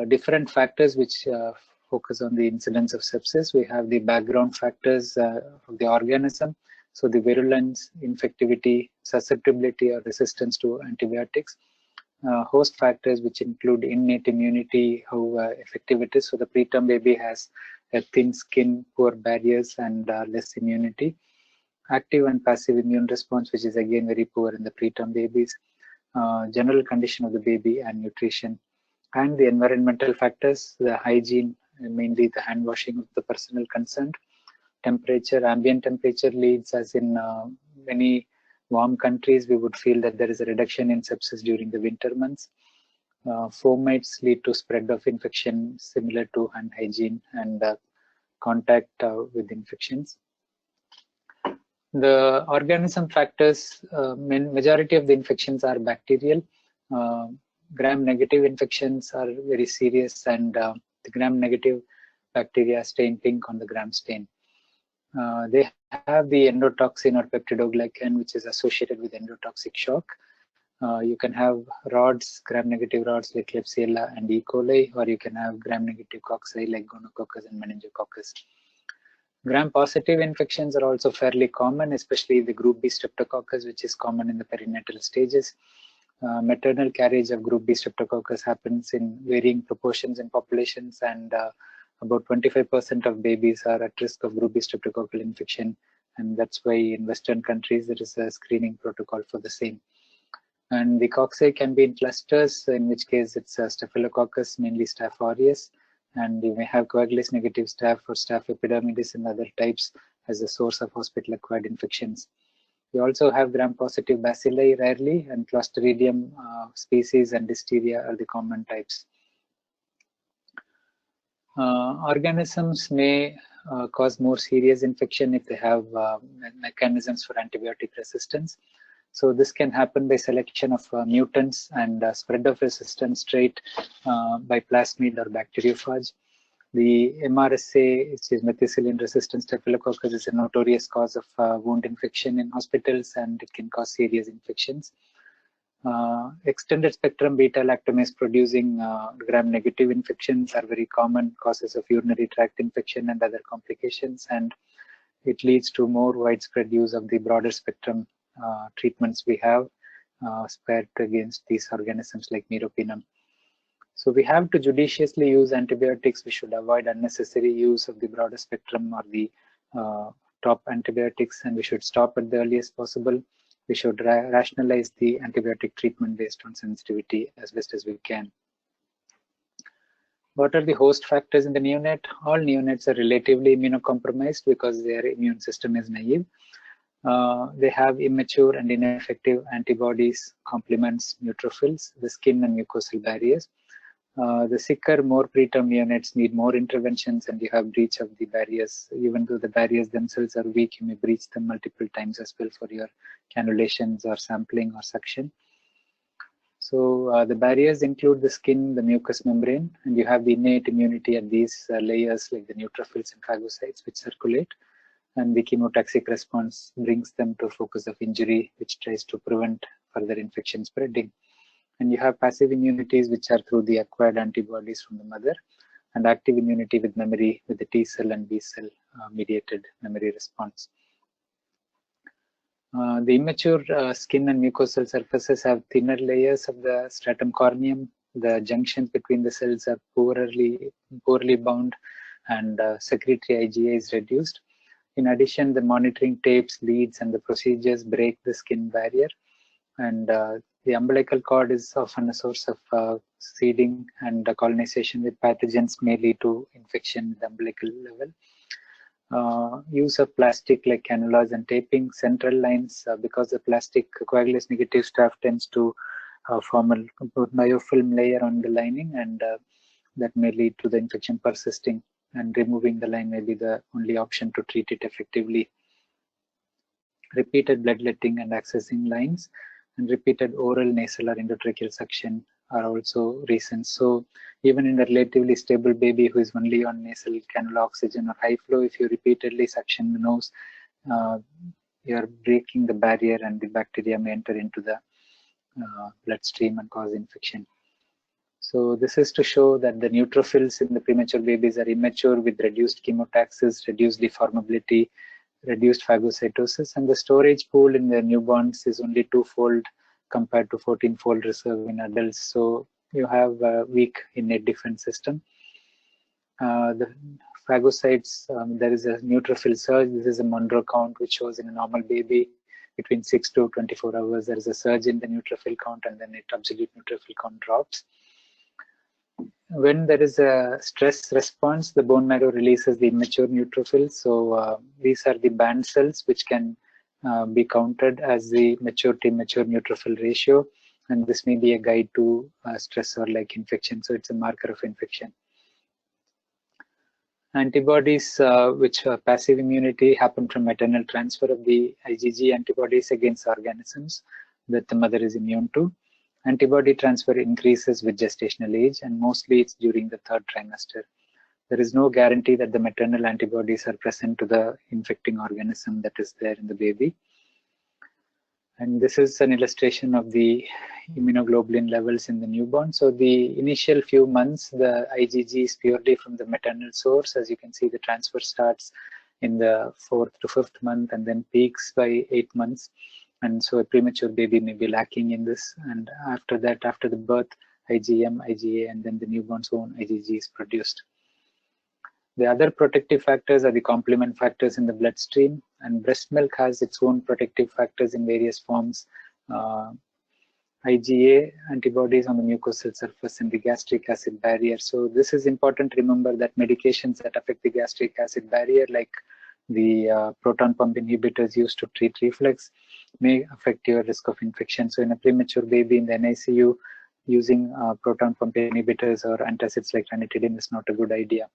different factors which focus on the incidence of sepsis. We have the background factors of the organism, so the virulence, infectivity, susceptibility or resistance to antibiotics. Host factors which include innate immunity, how effective it is. So the preterm baby has a thin skin, poor barriers and less immunity. Active and passive immune response, which is again very poor in the preterm babies. General condition of the baby and nutrition. And the environmental factors, the hygiene, mainly the hand washing of the personnel concerned. Temperature, ambient temperature leads, as in many warm countries, we would feel that there is a reduction in sepsis during the winter months. Fomites lead to spread of infection similar to hand hygiene and contact with infections. The organism factors, majority of the infections are bacterial. Gram-negative infections are very serious, and the gram-negative bacteria stain pink on the gram stain. They have the endotoxin or peptidoglycan, which is associated with endotoxic shock. You can have rods, gram-negative rods like Klebsiella and E. coli, or you can have gram-negative cocci like gonococcus and meningococcus. Gram-positive infections are also fairly common, especially the group B streptococcus, which is common in the perinatal stages. Maternal carriage of group B streptococcus happens in varying proportions in populations, and about 25% of babies are at risk of group B streptococcal infection, and that's why in Western countries there is a screening protocol for the same. And the cocci can be in clusters, in which case it's Staphylococcus, mainly Staph aureus, and you may have coagulase negative staph or Staph epidermidis and other types as a source of hospital-acquired infections. We also have gram-positive bacilli rarely, and Clostridium species and Listeria are the common types. Organisms may cause more serious infection if they have mechanisms for antibiotic resistance. So this can happen by selection of mutants and spread of resistance trait by plasmid or bacteriophage. The MRSA, which is methicillin-resistant staphylococcus, is a notorious cause of wound infection in hospitals, and it can cause serious infections. Extended spectrum beta-lactamase producing gram-negative infections are very common causes of urinary tract infection and other complications, and it leads to more widespread use of the broader spectrum treatments we have spared against these organisms like meropenem. So we have to judiciously use antibiotics. We should avoid unnecessary use of the broader spectrum or the top antibiotics, and we should stop at the earliest possible. We should rationalize the antibiotic treatment based on sensitivity as best as we can. What are the host factors in the neonate? All neonates are relatively immunocompromised because their immune system is naive. They have immature and ineffective antibodies, complements, neutrophils, the skin and mucosal barriers. The sicker, more preterm neonates need more interventions, and you have breach of the barriers. Even though the barriers themselves are weak, you may breach them multiple times as well for your cannulations or sampling or suction. So the barriers include the skin, the mucous membrane, and you have the innate immunity at these layers like the neutrophils and phagocytes which circulate, and the chemotoxic response brings them to a focus of injury, which tries to prevent further infection spreading. And you have passive immunities, which are through the acquired antibodies from the mother, and active immunity with memory with the T cell and B cell mediated memory response. The immature skin and mucosal surfaces have thinner layers of the stratum corneum. The junctions between the cells are poorly bound, and secretory IgA is reduced. In addition, the monitoring tapes, leads, and the procedures break the skin barrier, and the umbilical cord is often a source of seeding, and colonization with pathogens may lead to infection at the umbilical level. Use of plastic like cannulas and taping central lines, because the plastic coagulase negative staph tends to form a biofilm layer on the lining, and that may lead to the infection persisting, and removing the line may be the only option to treat it effectively. Repeated bloodletting and accessing lines, and repeated oral, nasal, or endotracheal suction are also reasons. So even in a relatively stable baby who is only on nasal cannula oxygen or high flow, if you repeatedly suction the nose, you're breaking the barrier, and the bacteria may enter into the bloodstream and cause infection. So this is to show that the neutrophils in the premature babies are immature with reduced chemotaxis, reduced deformability, reduced phagocytosis, and the storage pool in the newborns is only twofold compared to 14-fold reserve in adults. So you have a weak innate defense system. The phagocytes, there is a neutrophil surge. This is a Monroe count, which shows in a normal baby between 6 to 24 hours. There is a surge in the neutrophil count, and then absolute neutrophil count drops. When there is a stress response, the bone marrow releases the immature neutrophils. So these are the band cells which can be counted as the mature to immature neutrophil ratio, and this may be a guide to stress or like infection. So it's a marker of infection. Antibodies, which are passive immunity, happen from maternal transfer of the IgG antibodies against organisms that the mother is immune to. Antibody transfer increases with gestational age, and mostly it's during the 3rd trimester. There is no guarantee that the maternal antibodies are present to the infecting organism that is there in the baby. And this is an illustration of the immunoglobulin levels in the newborn. So the initial few months, the IgG is purely from the maternal source. As you can see, the transfer starts in the 4th to 5th month and then peaks by 8 months. And so a premature baby may be lacking in this. And after that, after the birth, IgM, IgA, and then the newborn's own IgG is produced. The other protective factors are the complement factors in the bloodstream, and breast milk has its own protective factors in various forms. IgA antibodies on the mucosal surface and the gastric acid barrier. So this is important to remember that medications that affect the gastric acid barrier, like the proton pump inhibitors used to treat reflux, may affect your risk of infection. So in a premature baby in the NICU, using proton pump inhibitors or antacids like ranitidine is not a good idea.